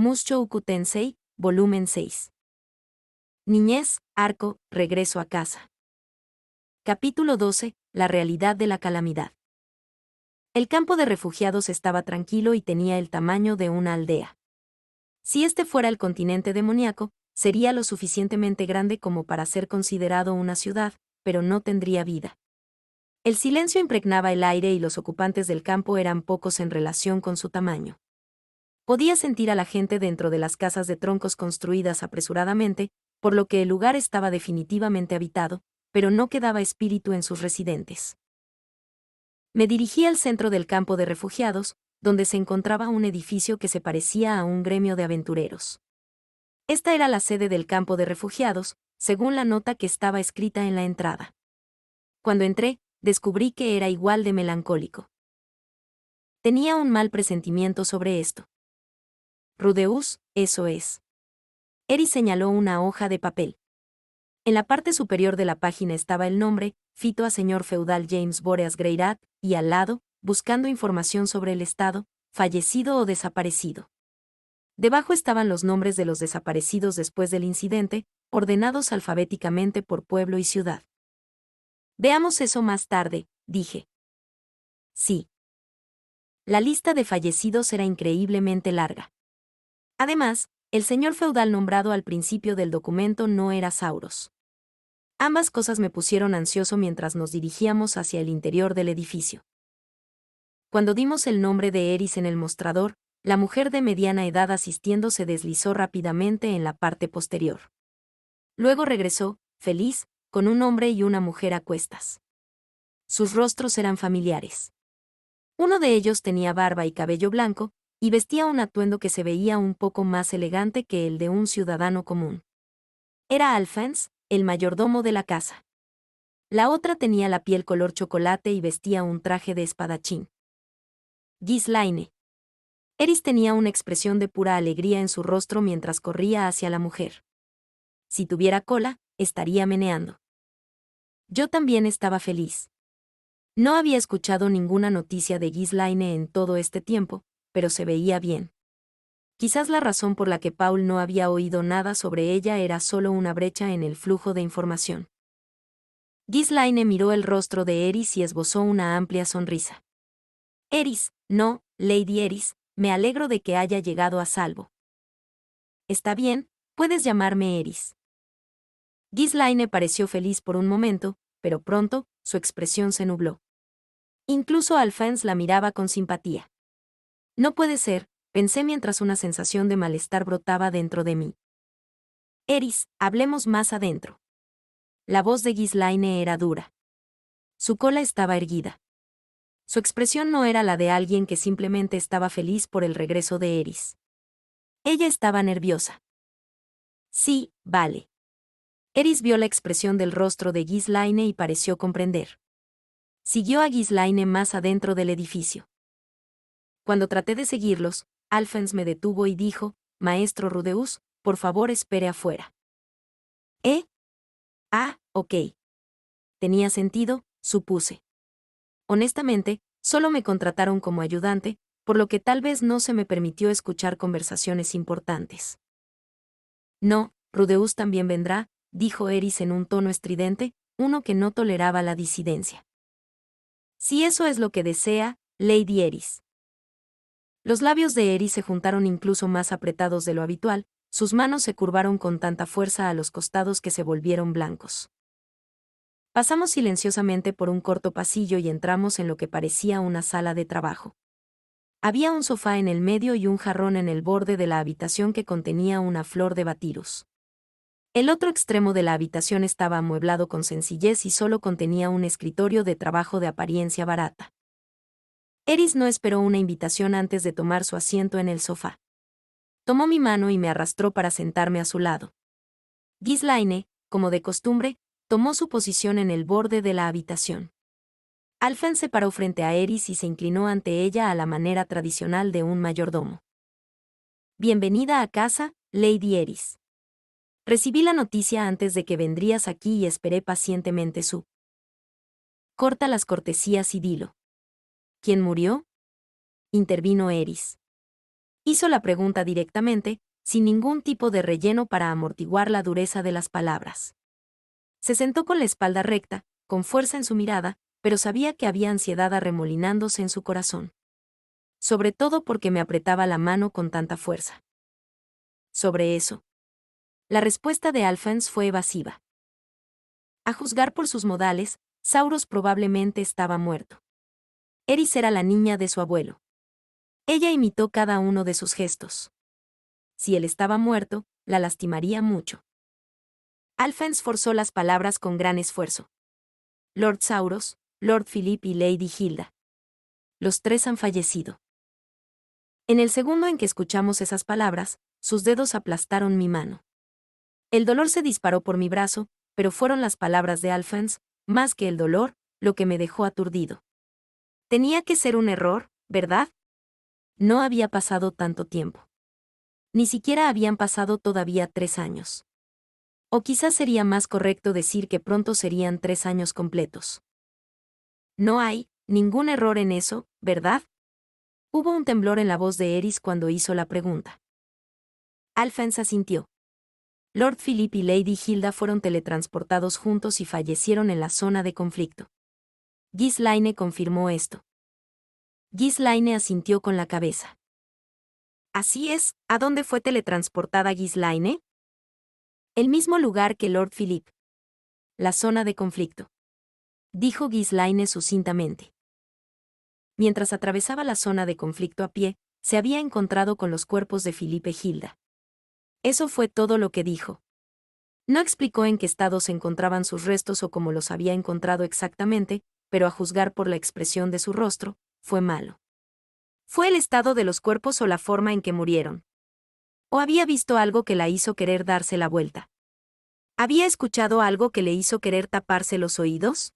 Mushoku Tensei, volumen 6. Niñez, arco, regreso a casa. Capítulo 12. La realidad de la calamidad. El campo de refugiados estaba tranquilo y tenía el tamaño de una aldea. Si este fuera el continente demoníaco, sería lo suficientemente grande como para ser considerado una ciudad, pero no tendría vida. El silencio impregnaba el aire y los ocupantes del campo eran pocos en relación con su tamaño. Podía sentir a la gente dentro de las casas de troncos construidas apresuradamente, por lo que el lugar estaba definitivamente habitado, pero no quedaba espíritu en sus residentes. Me dirigí al centro del campo de refugiados, donde se encontraba un edificio que se parecía a un gremio de aventureros. Esta era la sede del campo de refugiados, según la nota que estaba escrita en la entrada. Cuando entré, descubrí que era igual de melancólico. Tenía un mal presentimiento sobre esto. Rudeus, eso es. Eris señaló una hoja de papel. En la parte superior de la página estaba el nombre, Fito a señor feudal James Boreas Greyrat, y al lado, buscando información sobre el estado, fallecido o desaparecido. Debajo estaban los nombres de los desaparecidos después del incidente, ordenados alfabéticamente por pueblo y ciudad. Veamos eso más tarde, dije. Sí. La lista de fallecidos era increíblemente larga. Además, el señor feudal nombrado al principio del documento no era Sauros. Ambas cosas me pusieron ansioso mientras nos dirigíamos hacia el interior del edificio. Cuando dimos el nombre de Eris en el mostrador, la mujer de mediana edad asistiendo se deslizó rápidamente en la parte posterior. Luego regresó, feliz, con un hombre y una mujer a cuestas. Sus rostros eran familiares. Uno de ellos tenía barba y cabello blanco, y vestía un atuendo que se veía un poco más elegante que el de un ciudadano común. Era Alphonse, el mayordomo de la casa. La otra tenía la piel color chocolate y vestía un traje de espadachín. Ghislaine. Eris tenía una expresión de pura alegría en su rostro mientras corría hacia la mujer. Si tuviera cola, estaría meneando. Yo también estaba feliz. No había escuchado ninguna noticia de Ghislaine en todo este tiempo, pero se veía bien. Quizás la razón por la que Paul no había oído nada sobre ella era solo una brecha en el flujo de información. Ghislaine miró el rostro de Eris y esbozó una amplia sonrisa. Eris, no, Lady Eris, me alegro de que haya llegado a salvo. Está bien, puedes llamarme Eris. Ghislaine pareció feliz por un momento, pero pronto, su expresión se nubló. Incluso Alphonse la miraba con simpatía. No puede ser, pensé mientras una sensación de malestar brotaba dentro de mí. Eris, hablemos más adentro. La voz de Ghislaine era dura. Su cola estaba erguida. Su expresión no era la de alguien que simplemente estaba feliz por el regreso de Eris. Ella estaba nerviosa. Sí, vale. Eris vio la expresión del rostro de Ghislaine y pareció comprender. Siguió a Ghislaine más adentro del edificio. Cuando traté de seguirlos, Alphonse me detuvo y dijo, Maestro Rudeus, por favor espere afuera. ¿Eh? Ah, ok. Tenía sentido, supuse. Honestamente, solo me contrataron como ayudante, por lo que tal vez no se me permitió escuchar conversaciones importantes. No, Rudeus también vendrá, dijo Eris en un tono estridente, uno que no toleraba la disidencia. Si eso es lo que desea, Lady Eris. Los labios de Eris se juntaron incluso más apretados de lo habitual, sus manos se curvaron con tanta fuerza a los costados que se volvieron blancos. Pasamos silenciosamente por un corto pasillo y entramos en lo que parecía una sala de trabajo. Había un sofá en el medio y un jarrón en el borde de la habitación que contenía una flor de batirus. El otro extremo de la habitación estaba amueblado con sencillez y solo contenía un escritorio de trabajo de apariencia barata. Eris no esperó una invitación antes de tomar su asiento en el sofá. Tomó mi mano y me arrastró para sentarme a su lado. Ghislaine, como de costumbre, tomó su posición en el borde de la habitación. Alphonse se paró frente a Eris y se inclinó ante ella a la manera tradicional de un mayordomo. Bienvenida a casa, Lady Eris. Recibí la noticia antes de que vendrías aquí y esperé pacientemente su. Corta las cortesías y dilo. ¿Quién murió? Intervino Eris. Hizo la pregunta directamente, sin ningún tipo de relleno para amortiguar la dureza de las palabras. Se sentó con la espalda recta, con fuerza en su mirada, pero sabía que había ansiedad arremolinándose en su corazón. Sobre todo porque me apretaba la mano con tanta fuerza. Sobre eso. La respuesta de Alphonse fue evasiva. A juzgar por sus modales, Sauros probablemente estaba muerto. Eris era la niña de su abuelo. Ella imitó cada uno de sus gestos. Si él estaba muerto, la lastimaría mucho. Alphonse forzó las palabras con gran esfuerzo. Lord Sauros, Lord Philip y Lady Hilda. Los tres han fallecido. En el segundo en que escuchamos esas palabras, sus dedos aplastaron mi mano. El dolor se disparó por mi brazo, pero fueron las palabras de Alphonse, más que el dolor, lo que me dejó aturdido. Tenía que ser un error, ¿verdad? No había pasado tanto tiempo. Ni siquiera habían pasado todavía 3 años. O quizás sería más correcto decir que pronto serían 3 años completos. No hay ningún error en eso, ¿verdad? Hubo un temblor en la voz de Eris cuando hizo la pregunta. Alphonse asintió. Lord Philip y Lady Hilda fueron teletransportados juntos y fallecieron en la zona de conflicto. Ghislaine confirmó esto. Ghislaine asintió con la cabeza. Así es, ¿a dónde fue teletransportada Ghislaine? El mismo lugar que Lord Philip. La zona de conflicto. Dijo Ghislaine sucintamente. Mientras atravesaba la zona de conflicto a pie, se había encontrado con los cuerpos de Philip e Hilda. Eso fue todo lo que dijo. No explicó en qué estado se encontraban sus restos o cómo los había encontrado exactamente, pero a juzgar por la expresión de su rostro, fue malo. ¿Fue el estado de los cuerpos o la forma en que murieron? ¿O había visto algo que la hizo querer darse la vuelta? ¿Había escuchado algo que le hizo querer taparse los oídos?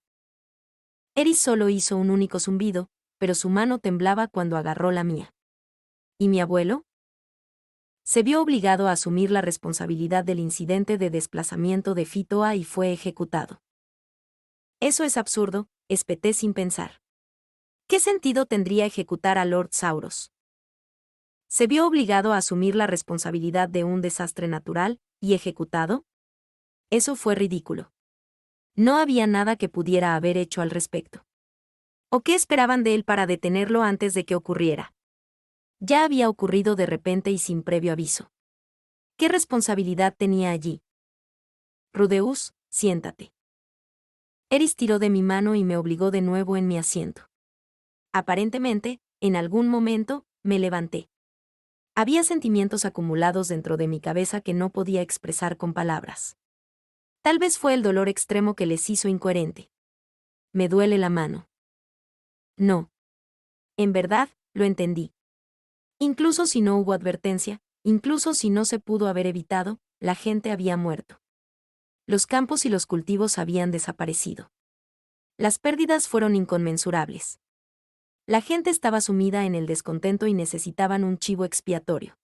Eris solo hizo un único zumbido, pero su mano temblaba cuando agarró la mía. ¿Y mi abuelo? Se vio obligado a asumir la responsabilidad del incidente de desplazamiento de Fitoa y fue ejecutado. Eso es absurdo, espeté sin pensar. ¿Qué sentido tendría ejecutar a Lord Sauros? ¿Se vio obligado a asumir la responsabilidad de un desastre natural y ejecutado? Eso fue ridículo. No había nada que pudiera haber hecho al respecto. ¿O qué esperaban de él para detenerlo antes de que ocurriera? Ya había ocurrido de repente y sin previo aviso. ¿Qué responsabilidad tenía allí? Rudeus, siéntate. Eris tiró de mi mano y me obligó de nuevo en mi asiento. Aparentemente, en algún momento, me levanté. Había sentimientos acumulados dentro de mi cabeza que no podía expresar con palabras. Tal vez fue el dolor extremo que les hizo incoherente. Me duele la mano. No. En verdad, lo entendí. Incluso si no hubo advertencia, incluso si no se pudo haber evitado, la gente había muerto. Los campos y los cultivos habían desaparecido. Las pérdidas fueron inconmensurables. La gente estaba sumida en el descontento y necesitaban un chivo expiatorio.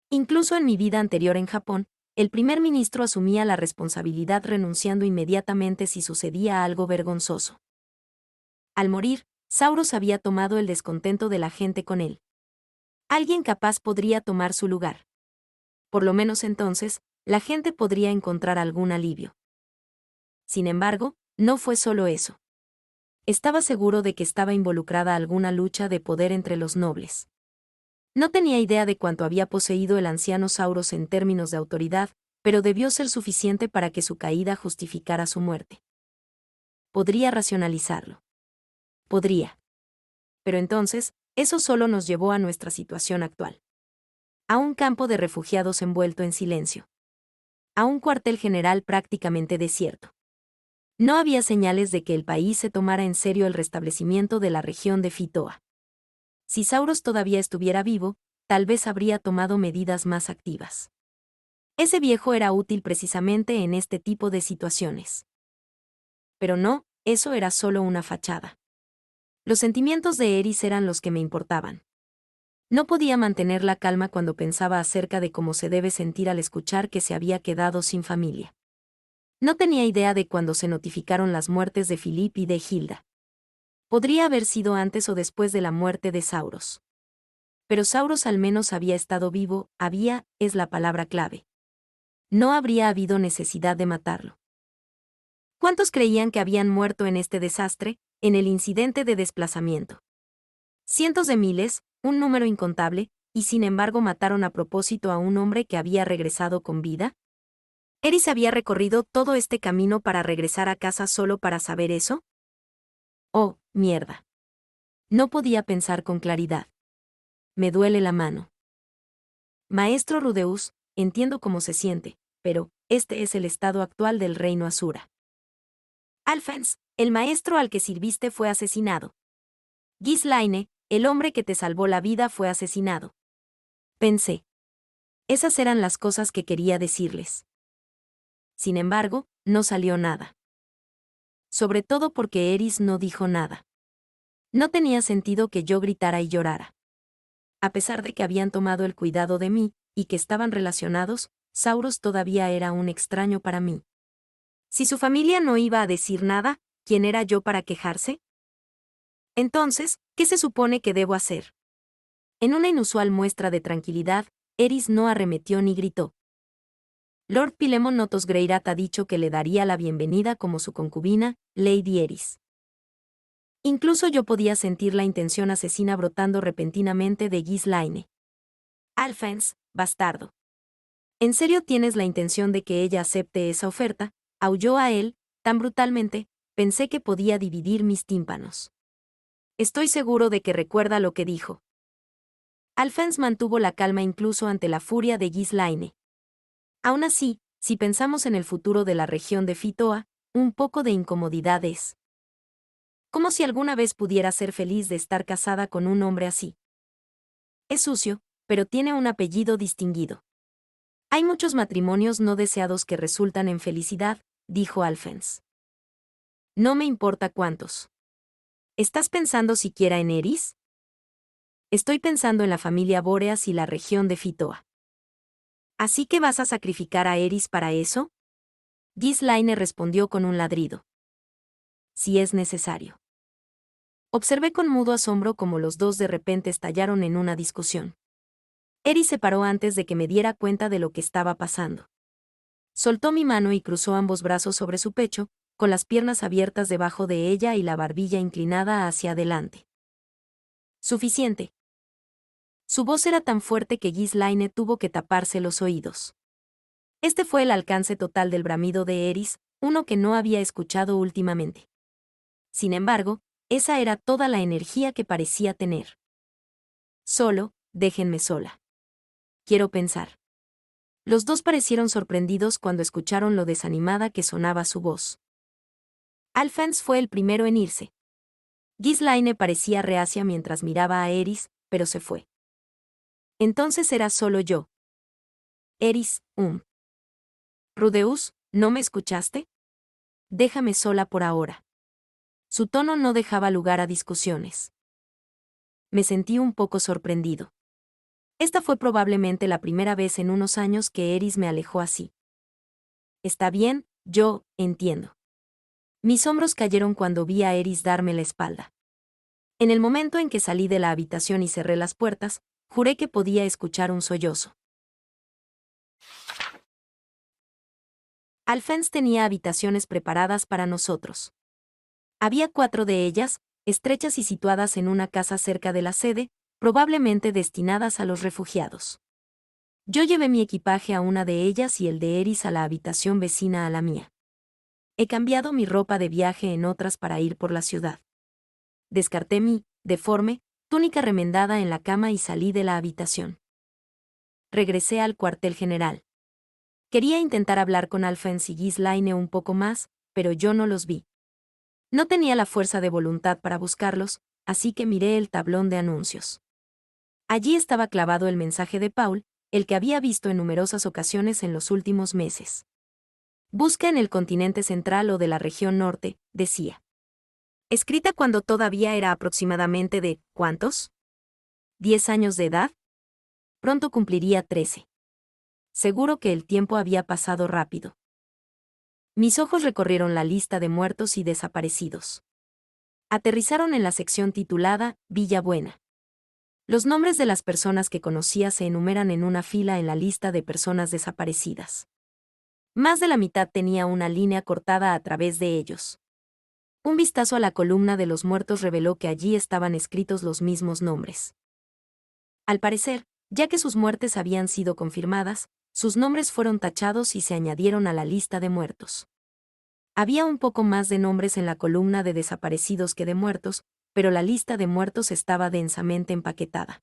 Incluso en mi vida anterior en Japón, el primer ministro asumía la responsabilidad renunciando inmediatamente si sucedía algo vergonzoso. Al morir, Sauros había tomado el descontento de la gente con él. Alguien capaz podría tomar su lugar. Por lo menos entonces, la gente podría encontrar algún alivio. Sin embargo, no fue solo eso. Estaba seguro de que estaba involucrada alguna lucha de poder entre los nobles. No tenía idea de cuánto había poseído el anciano Sauros en términos de autoridad, pero debió ser suficiente para que su caída justificara su muerte. Podría racionalizarlo. Podría. Pero entonces, eso solo nos llevó a nuestra situación actual. A un campo de refugiados envuelto en silencio. A un cuartel general prácticamente desierto. No había señales de que el país se tomara en serio el restablecimiento de la región de Fitoa. Si Sauros todavía estuviera vivo, tal vez habría tomado medidas más activas. Ese viejo era útil precisamente en este tipo de situaciones. Pero no, eso era solo una fachada. Los sentimientos de Eris eran los que me importaban. No podía mantener la calma cuando pensaba acerca de cómo se debe sentir al escuchar que se había quedado sin familia. No tenía idea de cuándo se notificaron las muertes de Philip y de Hilda. Podría haber sido antes o después de la muerte de Sauros. pero Sauros al menos había estado vivo, es la palabra clave. No habría habido necesidad de matarlo. ¿Cuántos creían que habían muerto en este desastre, en el incidente de desplazamiento? Cientos de miles, un número incontable, y sin embargo mataron a propósito a un hombre que había regresado con vida. ¿Eris había recorrido todo este camino para regresar a casa solo para saber eso? Oh, mierda. No podía pensar con claridad. Me duele la mano. Maestro Rudeus, entiendo cómo se siente, pero este es el estado actual del reino Asura. Alphens, el maestro al que sirviste fue asesinado. Ghislaine, el hombre que te salvó la vida fue asesinado. Pensé. Esas eran las cosas que quería decirles. Sin embargo, no salió nada. Sobre todo porque Eris no dijo nada. No tenía sentido que yo gritara y llorara. A pesar de que habían tomado el cuidado de mí, y que estaban relacionados, Sauros todavía era un extraño para mí. Si su familia no iba a decir nada, ¿quién era yo para quejarse? Entonces, ¿qué se supone que debo hacer? En una inusual muestra de tranquilidad, Eris no arremetió ni gritó. Lord Pilemon Notos Greirat ha dicho que le daría la bienvenida como su concubina, Lady Eris. Incluso yo podía sentir la intención asesina brotando repentinamente de Ghislaine. Alphens, bastardo. ¿En serio tienes la intención de que ella acepte esa oferta? Aulló a él, tan brutalmente, pensé que podía dividir mis tímpanos. Estoy seguro de que recuerda lo que dijo. Alphens mantuvo la calma incluso ante la furia de Ghislaine. Aún así, si pensamos en el futuro de la región de Fitoa, un poco de incomodidad es. Como si alguna vez pudiera ser feliz de estar casada con un hombre así. Es sucio, pero tiene un apellido distinguido. Hay muchos matrimonios no deseados que resultan en felicidad, dijo Alphens. No me importa cuántos. ¿Estás pensando siquiera en Eris? Estoy pensando en la familia Bóreas y la región de Fitoa. ¿Así que vas a sacrificar a Eris para eso? Ghislaine respondió con un ladrido. Si es necesario. Observé con mudo asombro cómo los dos de repente estallaron en una discusión. Eris se paró antes de que me diera cuenta de lo que estaba pasando. Soltó mi mano y cruzó ambos brazos sobre su pecho, con las piernas abiertas debajo de ella y la barbilla inclinada hacia adelante. Suficiente. Su voz era tan fuerte que Ghislaine tuvo que taparse los oídos. Este fue el alcance total del bramido de Eris, uno que no había escuchado últimamente. Sin embargo, esa era toda la energía que parecía tener. Solo, déjenme sola. Quiero pensar. Los dos parecieron sorprendidos cuando escucharon lo desanimada que sonaba su voz. Alphens fue el primero en irse. Ghislaine parecía reacia mientras miraba a Eris, pero se fue. Entonces era solo yo. Eris, Rudeus, ¿no me escuchaste? Déjame sola por ahora. Su tono no dejaba lugar a discusiones. Me sentí un poco sorprendido. Esta fue probablemente la primera vez en unos años que Eris me alejó así. Está bien, yo entiendo. Mis hombros cayeron cuando vi a Eris darme la espalda. En el momento en que salí de la habitación y cerré las puertas, juré que podía escuchar un sollozo. Alphens tenía habitaciones preparadas para nosotros. Había 4 de ellas, estrechas y situadas en una casa cerca de la sede, probablemente destinadas a los refugiados. Yo llevé mi equipaje a una de ellas y el de Eris a la habitación vecina a la mía. He cambiado mi ropa de viaje en otras para ir por la ciudad. Descarté mi, deforme, túnica remendada en la cama y salí de la habitación. Regresé al cuartel general. Quería intentar hablar con Alphens y Ghislaine un poco más, pero yo no los vi. No tenía la fuerza de voluntad para buscarlos, así que miré el tablón de anuncios. Allí estaba clavado el mensaje de Paul, el que había visto en numerosas ocasiones en los últimos meses. Busca en el continente central o de la región norte, decía. Escrita cuando todavía era aproximadamente de, ¿cuántos? ¿10 años de edad? Pronto cumpliría 13. Seguro que el tiempo había pasado rápido. Mis ojos recorrieron la lista de muertos y desaparecidos. Aterrizaron en la sección titulada Villa Buena. Los nombres de las personas que conocía se enumeran en una fila en la lista de personas desaparecidas. Más de la mitad tenía una línea cortada a través de ellos. Un vistazo a la columna de los muertos reveló que allí estaban escritos los mismos nombres. Al parecer, ya que sus muertes habían sido confirmadas, sus nombres fueron tachados y se añadieron a la lista de muertos. Había un poco más de nombres en la columna de desaparecidos que de muertos, pero la lista de muertos estaba densamente empaquetada.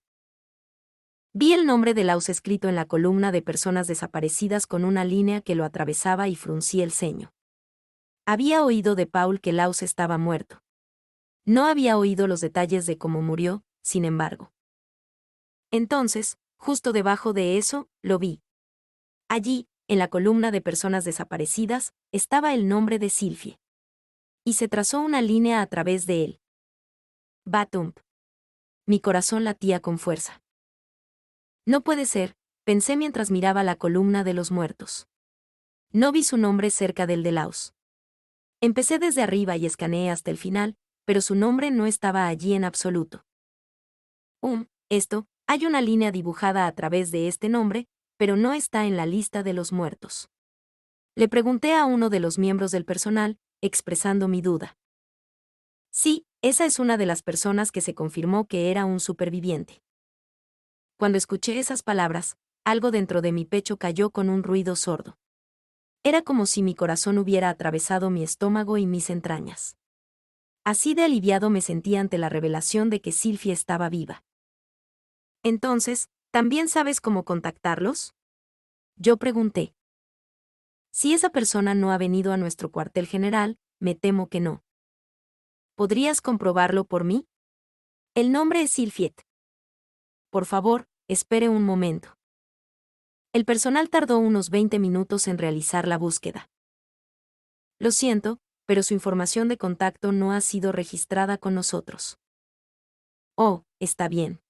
Vi el nombre de Laus escrito en la columna de personas desaparecidas con una línea que lo atravesaba y fruncí el ceño. Había oído de Paul que Laus estaba muerto. No había oído los detalles de cómo murió, sin embargo. Entonces, justo debajo de eso, lo vi. Allí, en la columna de personas desaparecidas, estaba el nombre de Sylvie. Y se trazó una línea a través de él. Batump. Mi corazón latía con fuerza. No puede ser, pensé mientras miraba la columna de los muertos. No vi su nombre cerca del de Laus. Empecé desde arriba y escaneé hasta el final, pero su nombre no estaba allí en absoluto. Hay una línea dibujada a través de este nombre, pero no está en la lista de los muertos. Le pregunté a uno de los miembros del personal, expresando mi duda. Sí, esa es una de las personas que se confirmó que era un superviviente. Cuando escuché esas palabras, algo dentro de mi pecho cayó con un ruido sordo. Era como si mi corazón hubiera atravesado mi estómago y mis entrañas. Así de aliviado me sentí ante la revelación de que Sylvie estaba viva. Entonces, ¿también sabes cómo contactarlos? Yo pregunté. Si esa persona no ha venido a nuestro cuartel general, me temo que no. ¿Podrías comprobarlo por mí? El nombre es Sylphiet. Por favor, espere un momento. El personal tardó unos 20 minutos en realizar la búsqueda. Lo siento, pero su información de contacto no ha sido registrada con nosotros. Oh, está bien.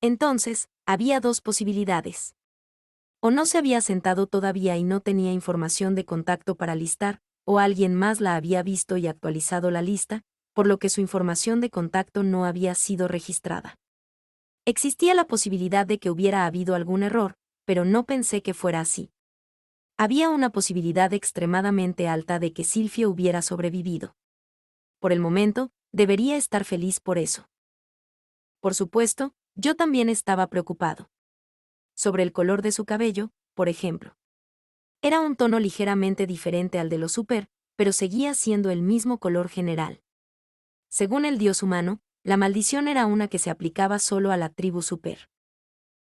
Entonces, había dos posibilidades. O no se había sentado todavía y no tenía información de contacto para listar, o alguien más la había visto y actualizado la lista, por lo que su información de contacto no había sido registrada. Existía la posibilidad de que hubiera habido algún error, pero no pensé que fuera así. Había una posibilidad extremadamente alta de que Sylvie hubiera sobrevivido. Por el momento, debería estar feliz por eso. Por supuesto, yo también estaba preocupado. Sobre el color de su cabello, por ejemplo. Era un tono ligeramente diferente al de los super, pero seguía siendo el mismo color general. Según el dios humano, la maldición era una que se aplicaba solo a la tribu super.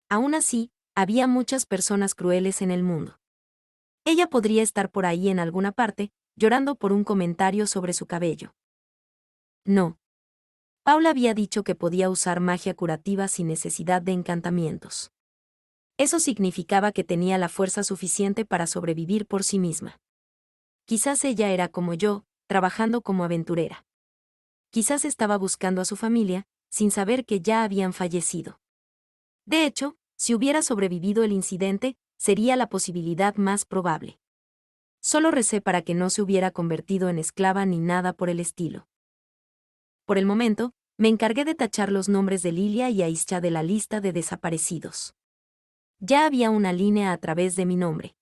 Aún así, había muchas personas crueles en el mundo. Ella podría estar por ahí en alguna parte, llorando por un comentario sobre su cabello. No. Paula había dicho que podía usar magia curativa sin necesidad de encantamientos. Eso significaba que tenía la fuerza suficiente para sobrevivir por sí misma. Quizás ella era como yo, trabajando como aventurera. Quizás estaba buscando a su familia, sin saber que ya habían fallecido. De hecho, si hubiera sobrevivido el incidente, sería la posibilidad más probable. Solo recé para que no se hubiera convertido en esclava ni nada por el estilo. Por el momento, me encargué de tachar los nombres de Lilia y Aisha de la lista de desaparecidos. Ya había una línea a través de mi nombre.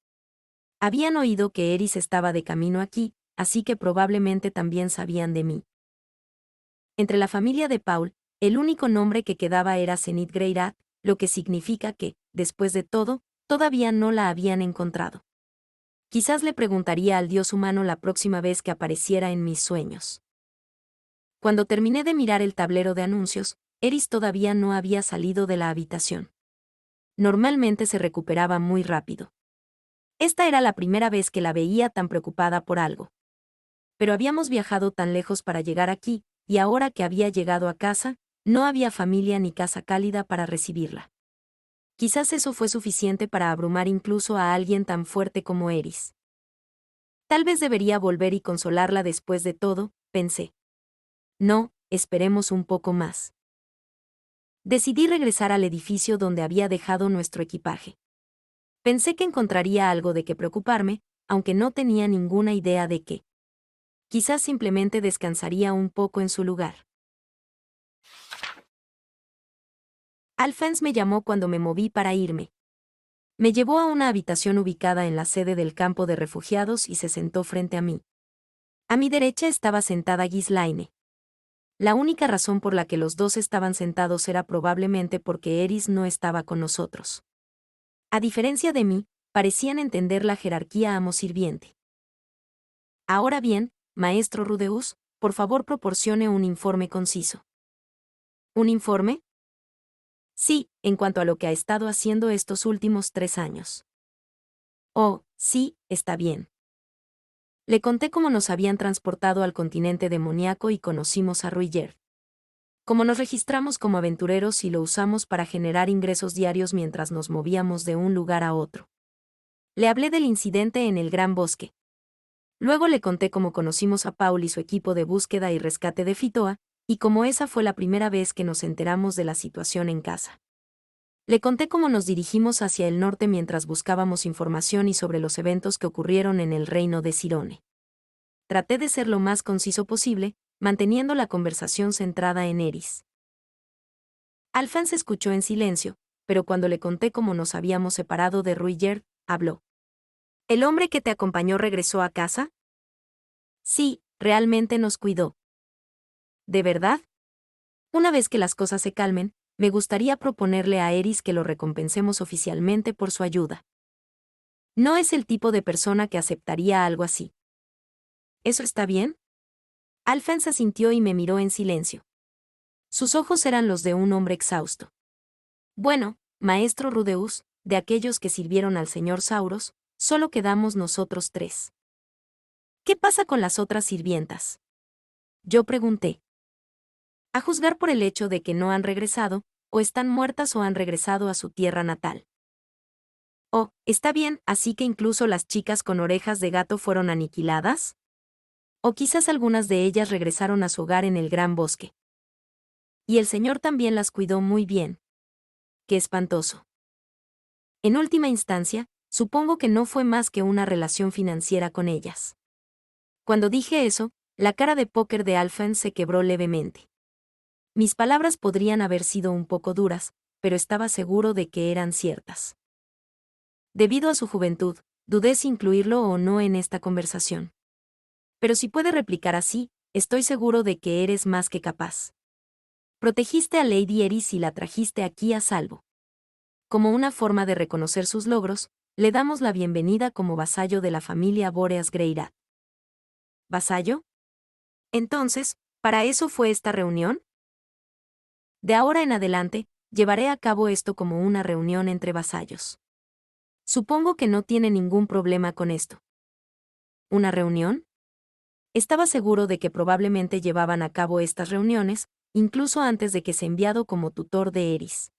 Habían oído que Eris estaba de camino aquí, así que probablemente también sabían de mí. Entre la familia de Paul, el único nombre que quedaba era Zenith Greyrat, lo que significa que, después de todo, todavía no la habían encontrado. Quizás le preguntaría al dios humano la próxima vez que apareciera en mis sueños. Cuando terminé de mirar el tablero de anuncios, Eris todavía no había salido de la habitación. Normalmente se recuperaba muy rápido. Esta era la primera vez que la veía tan preocupada por algo. Pero habíamos viajado tan lejos para llegar aquí, y ahora que había llegado a casa, no había familia ni casa cálida para recibirla. Quizás eso fue suficiente para abrumar incluso a alguien tan fuerte como Eris. Tal vez debería volver y consolarla después de todo, pensé. No, esperemos un poco más. Decidí regresar al edificio donde había dejado nuestro equipaje. Pensé que encontraría algo de qué preocuparme, aunque no tenía ninguna idea de qué. Quizás simplemente descansaría un poco en su lugar. Alphonse me llamó cuando me moví para irme. Me llevó a una habitación ubicada en la sede del campo de refugiados y se sentó frente a mí. A mi derecha estaba sentada Ghislaine. La única razón por la que los dos estaban sentados era probablemente porque Eris no estaba con nosotros. A diferencia de mí, parecían entender la jerarquía amo-sirviente. Ahora bien, maestro Rudeus, por favor proporcione un informe conciso. ¿Un informe? Sí, en cuanto a lo que ha estado haciendo estos últimos 3 años. Oh, sí, está bien. Le conté cómo nos habían transportado al continente demoníaco y conocimos a Ruiger. Cómo nos registramos como aventureros y lo usamos para generar ingresos diarios mientras nos movíamos de un lugar a otro. Le hablé del incidente en el Gran Bosque. Luego le conté cómo conocimos a Paul y su equipo de búsqueda y rescate de Fitoa, y cómo esa fue la primera vez que nos enteramos de la situación en casa. Le conté cómo nos dirigimos hacia el norte mientras buscábamos información y sobre los eventos que ocurrieron en el reino de Sirone. Traté de ser lo más conciso posible, manteniendo la conversación centrada en Eris. Alphonse escuchó en silencio, pero cuando le conté cómo nos habíamos separado de Ruiger, habló. ¿El hombre que te acompañó regresó a casa? Sí, realmente nos cuidó. ¿De verdad? Una vez que las cosas se calmen, me gustaría proponerle a Eris que lo recompensemos oficialmente por su ayuda. No es el tipo de persona que aceptaría algo así. ¿Eso está bien? Alphonse asintió y me miró en silencio. Sus ojos eran los de un hombre exhausto. Bueno, maestro Rudeus, de aquellos que sirvieron al señor Sauros, solo quedamos nosotros 3. ¿Qué pasa con las otras sirvientas? Yo pregunté. A juzgar por el hecho de que no han regresado, o están muertas o han regresado a su tierra natal. Oh, está bien, así que incluso las chicas con orejas de gato fueron aniquiladas. O quizás algunas de ellas regresaron a su hogar en el Gran Bosque. Y el Señor también las cuidó muy bien. Qué espantoso. En última instancia, supongo que no fue más que una relación financiera con ellas. Cuando dije eso, la cara de póker de Alphonse se quebró levemente. Mis palabras podrían haber sido un poco duras, pero estaba seguro de que eran ciertas. Debido a su juventud, dudé si incluirlo o no en esta conversación. Pero si puede replicar así, estoy seguro de que eres más que capaz. Protegiste a Lady Eris y la trajiste aquí a salvo. Como una forma de reconocer sus logros, le damos la bienvenida como vasallo de la familia Boreas Greyrat. ¿Vasallo? Entonces, ¿para eso fue esta reunión? De ahora en adelante, llevaré a cabo esto como una reunión entre vasallos. Supongo que no tiene ningún problema con esto. ¿Una reunión? Estaba seguro de que probablemente llevaban a cabo estas reuniones, incluso antes de que sea enviado como tutor de Eris.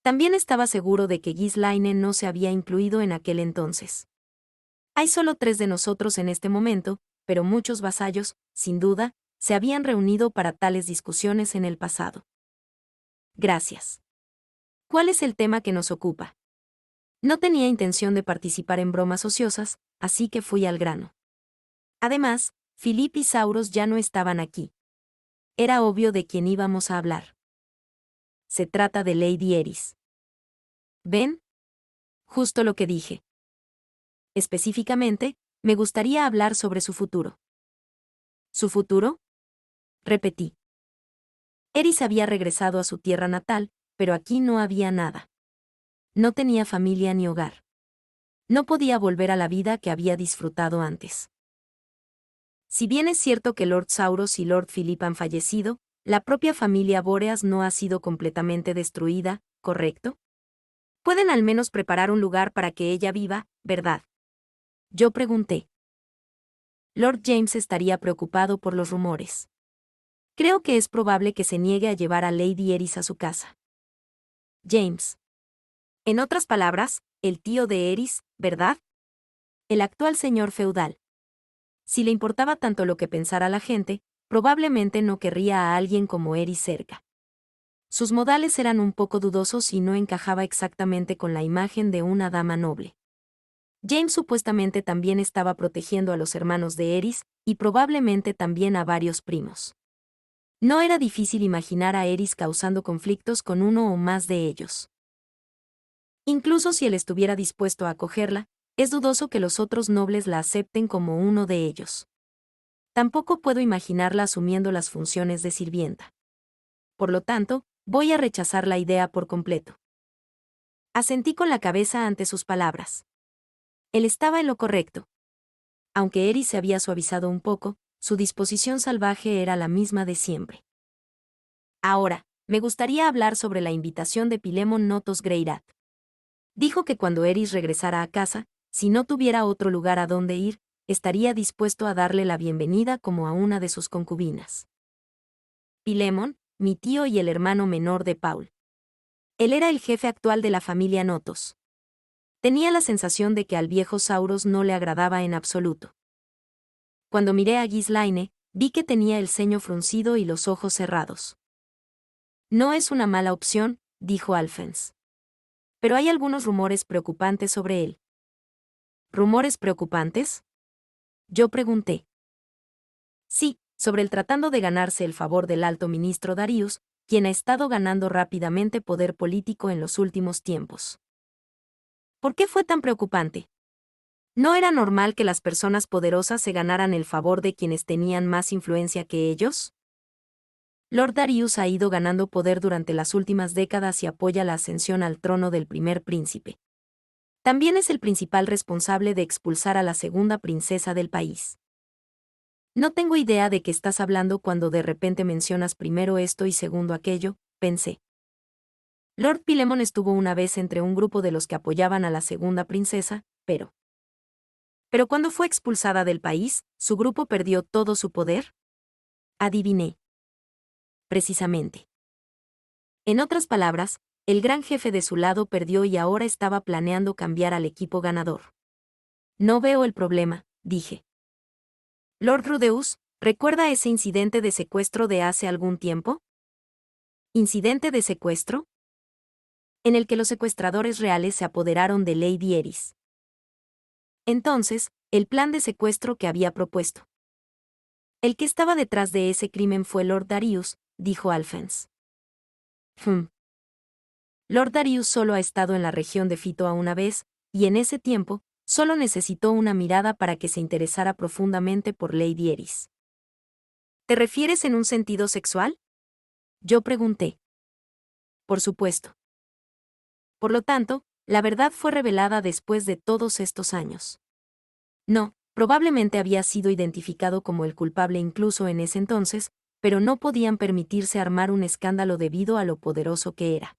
También estaba seguro de que Ghislaine no se había incluido en aquel entonces. Hay solo 3 de nosotros en este momento, pero muchos vasallos, sin duda, se habían reunido para tales discusiones en el pasado. Gracias. ¿Cuál es el tema que nos ocupa? No tenía intención de participar en bromas ociosas, así que fui al grano. Además, Philip y Sauros ya no estaban aquí. Era obvio de quién íbamos a hablar. Se trata de Lady Eris. ¿Ven? Justo lo que dije. Específicamente, me gustaría hablar sobre su futuro. ¿Su futuro? Repetí. Eris había regresado a su tierra natal, pero aquí no había nada. No tenía familia ni hogar. No podía volver a la vida que había disfrutado antes. Si bien es cierto que Lord Sauros y Lord Philip han fallecido, la propia familia Boreas no ha sido completamente destruida, ¿correcto? Pueden al menos preparar un lugar para que ella viva, ¿verdad? Yo pregunté. Lord James estaría preocupado por los rumores. Creo que es probable que se niegue a llevar a Lady Eris a su casa. James. En otras palabras, el tío de Eris, ¿verdad? El actual señor feudal. Si le importaba tanto lo que pensara la gente, probablemente no querría a alguien como Eris cerca. Sus modales eran un poco dudosos y no encajaba exactamente con la imagen de una dama noble. James supuestamente también estaba protegiendo a los hermanos de Eris, y probablemente también a varios primos. No era difícil imaginar a Eris causando conflictos con uno o más de ellos. Incluso si él estuviera dispuesto a acogerla, es dudoso que los otros nobles la acepten como uno de ellos. Tampoco puedo imaginarla asumiendo las funciones de sirvienta. Por lo tanto, voy a rechazar la idea por completo. Asentí con la cabeza ante sus palabras. Él estaba en lo correcto. Aunque Eris se había suavizado un poco, su disposición salvaje era la misma de siempre. Ahora, me gustaría hablar sobre la invitación de Pilemon Notos Greirat. Dijo que cuando Eris regresara a casa, si no tuviera otro lugar a donde ir, estaría dispuesto a darle la bienvenida como a una de sus concubinas. Pilemon, mi tío y el hermano menor de Paul. Él era el jefe actual de la familia Notos. Tenía la sensación de que al viejo Sauros no le agradaba en absoluto. Cuando miré a Ghislaine, vi que tenía el ceño fruncido y los ojos cerrados. No es una mala opción, dijo Alphens. Pero hay algunos rumores preocupantes sobre él. ¿Rumores preocupantes? Yo pregunté. Sí, sobre él tratando de ganarse el favor del alto ministro Darius, quien ha estado ganando rápidamente poder político en los últimos tiempos. ¿Por qué fue tan preocupante? ¿No era normal que las personas poderosas se ganaran el favor de quienes tenían más influencia que ellos? Lord Darius ha ido ganando poder durante las últimas décadas y apoya la ascensión al trono del primer príncipe. También es el principal responsable de expulsar a la segunda princesa del país. No tengo idea de qué estás hablando cuando de repente mencionas primero esto y segundo aquello, pensé. Lord Pilemon estuvo una vez entre un grupo de los que apoyaban a la segunda princesa, pero cuando fue expulsada del país, ¿su grupo perdió todo su poder? Adiviné. Precisamente. En otras palabras, el gran jefe de su lado perdió y ahora estaba planeando cambiar al equipo ganador. No veo el problema, dije. Lord Rudeus, ¿recuerda ese incidente de secuestro de hace algún tiempo? ¿Incidente de secuestro? En el que los secuestradores reales se apoderaron de Lady Eris. Entonces, el plan de secuestro que había propuesto. El que estaba detrás de ese crimen fue Lord Darius, dijo Alphens. Lord Darius solo ha estado en la región de Fitoa una vez, y en ese tiempo, solo necesitó una mirada para que se interesara profundamente por Lady Eris. ¿Te refieres en un sentido sexual? Yo pregunté. Por supuesto. Por lo tanto, la verdad fue revelada después de todos estos años. No, probablemente había sido identificado como el culpable incluso en ese entonces, pero no podían permitirse armar un escándalo debido a lo poderoso que era.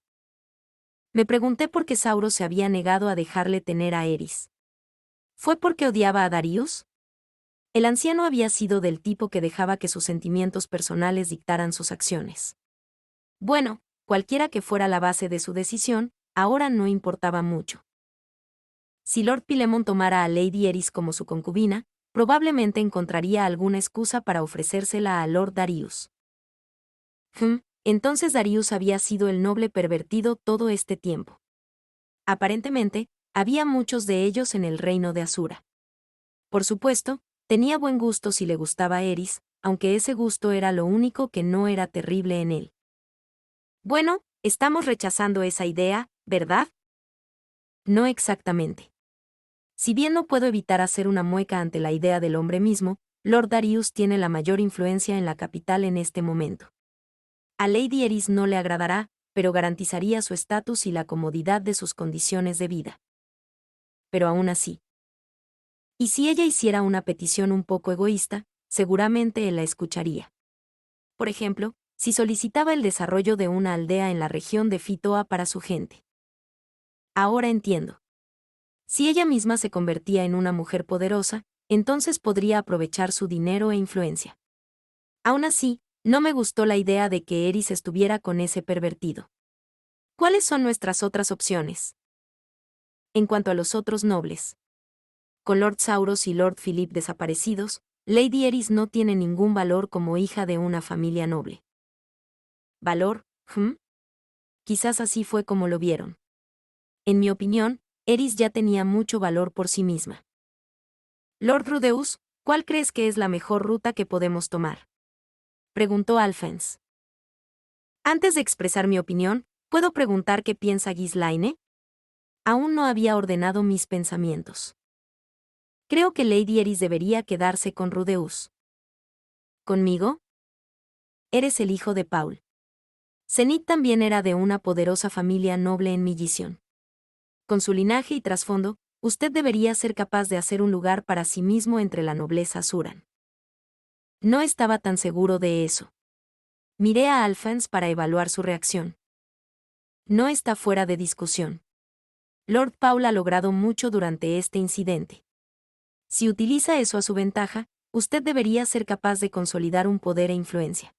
Me pregunté por qué Sauros se había negado a dejarle tener a Eris. ¿Fue porque odiaba a Darius? El anciano había sido del tipo que dejaba que sus sentimientos personales dictaran sus acciones. Bueno, cualquiera que fuera la base de su decisión, ahora no importaba mucho. Si Lord Pilemon tomara a Lady Eris como su concubina, probablemente encontraría alguna excusa para ofrecérsela a Lord Darius. Entonces Darius había sido el noble pervertido todo este tiempo. Aparentemente, había muchos de ellos en el reino de Asura. Por supuesto, tenía buen gusto si le gustaba Eris, aunque ese gusto era lo único que no era terrible en él. Bueno, estamos rechazando esa idea, ¿verdad? No exactamente. Si bien no puedo evitar hacer una mueca ante la idea del hombre mismo, Lord Darius tiene la mayor influencia en la capital en este momento. A Lady Eris no le agradará, pero garantizaría su estatus y la comodidad de sus condiciones de vida. Pero aún así. Y si ella hiciera una petición un poco egoísta, seguramente él la escucharía. Por ejemplo, si solicitaba el desarrollo de una aldea en la región de Fitoa para su gente. Ahora entiendo. Si ella misma se convertía en una mujer poderosa, entonces podría aprovechar su dinero e influencia. Aún así, no me gustó la idea de que Eris estuviera con ese pervertido. ¿Cuáles son nuestras otras opciones? En cuanto a los otros nobles. Con Lord Sauros y Lord Philip desaparecidos, Lady Eris no tiene ningún valor como hija de una familia noble. ¿Valor? Quizás así fue como lo vieron. En mi opinión, Eris ya tenía mucho valor por sí misma. Lord Rudeus, ¿cuál crees que es la mejor ruta que podemos tomar? Preguntó Alphonse. Antes de expresar mi opinión, ¿puedo preguntar qué piensa Ghislaine? Aún no había ordenado mis pensamientos. Creo que Lady Eris debería quedarse con Rudeus. ¿Conmigo? Eres el hijo de Paul. Zenith también era de una poderosa familia noble en Millicent. Con su linaje y trasfondo, usted debería ser capaz de hacer un lugar para sí mismo entre la nobleza Suran. No estaba tan seguro de eso. Miré a Alphonse para evaluar su reacción. No está fuera de discusión. Lord Paul ha logrado mucho durante este incidente. Si utiliza eso a su ventaja, usted debería ser capaz de consolidar un poder e influencia.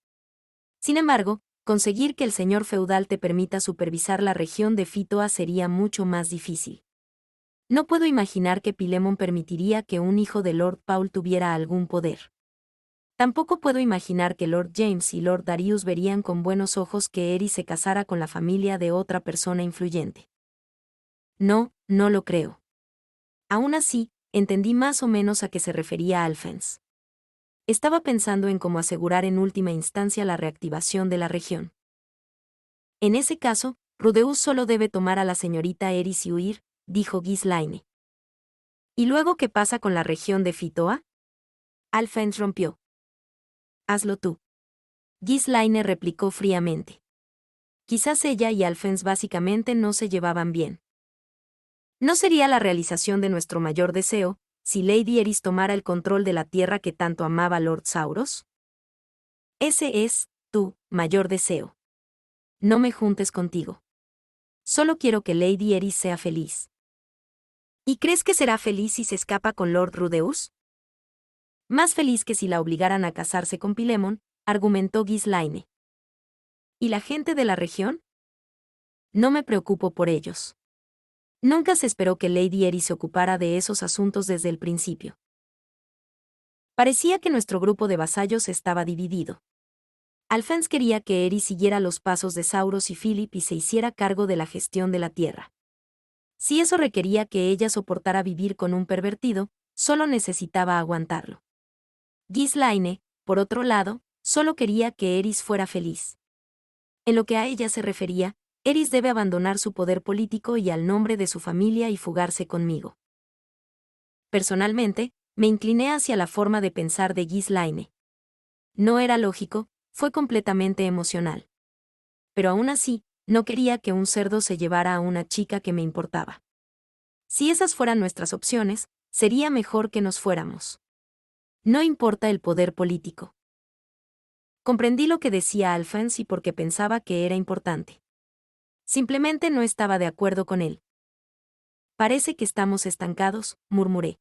Sin embargo, conseguir que el señor feudal te permita supervisar la región de Fitoa sería mucho más difícil. No puedo imaginar que Pilemon permitiría que un hijo de Lord Paul tuviera algún poder. Tampoco puedo imaginar que Lord James y Lord Darius verían con buenos ojos que Eris se casara con la familia de otra persona influyente. No, no lo creo. Aún así, entendí más o menos a qué se refería Alphonse. Estaba pensando en cómo asegurar en última instancia la reactivación de la región. En ese caso, Rudeus solo debe tomar a la señorita Eris y huir, dijo Ghislaine. ¿Y luego qué pasa con la región de Fitoa? Alphonse rompió. Hazlo tú. Ghislaine replicó fríamente. Quizás ella y Alphonse básicamente no se llevaban bien. ¿No sería la realización de nuestro mayor deseo, si Lady Eris tomara el control de la tierra que tanto amaba Lord Sauros? Ese es, tu, mayor deseo. No me juntes contigo. Solo quiero que Lady Eris sea feliz. ¿Y crees que será feliz si se escapa con Lord Rudeus? Más feliz que si la obligaran a casarse con Pilemon, argumentó Ghislaine. ¿Y la gente de la región? No me preocupo por ellos. Nunca se esperó que Lady Eris se ocupara de esos asuntos desde el principio. Parecía que nuestro grupo de vasallos estaba dividido. Alphonse quería que Eris siguiera los pasos de Sauros y Philip y se hiciera cargo de la gestión de la tierra. Si eso requería que ella soportara vivir con un pervertido, solo necesitaba aguantarlo. Ghislaine, por otro lado, solo quería que Eris fuera feliz. En lo que a ella se refería, Eris debe abandonar su poder político y al nombre de su familia y fugarse conmigo. Personalmente, me incliné hacia la forma de pensar de Ghislaine. No era lógico, fue completamente emocional. Pero aún así, no quería que un cerdo se llevara a una chica que me importaba. Si esas fueran nuestras opciones, sería mejor que nos fuéramos. No importa el poder político. Comprendí lo que decía Alphonse y porque pensaba que era importante. Simplemente no estaba de acuerdo con él. Parece que estamos estancados, murmuré.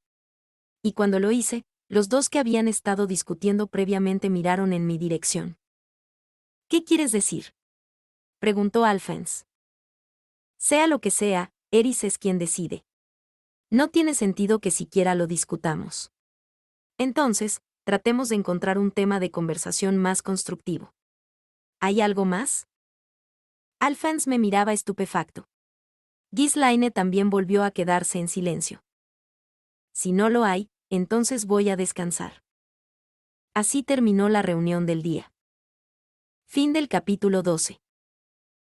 Y cuando lo hice, los dos que habían estado discutiendo previamente miraron en mi dirección. ¿Qué quieres decir? Preguntó Alphonse. Sea lo que sea, Eris es quien decide. No tiene sentido que siquiera lo discutamos. Entonces, tratemos de encontrar un tema de conversación más constructivo. ¿Hay algo más? Alphonse me miraba estupefacto. Ghislaine también volvió a quedarse en silencio. Si no lo hay, entonces voy a descansar. Así terminó la reunión del día. Fin del capítulo 12.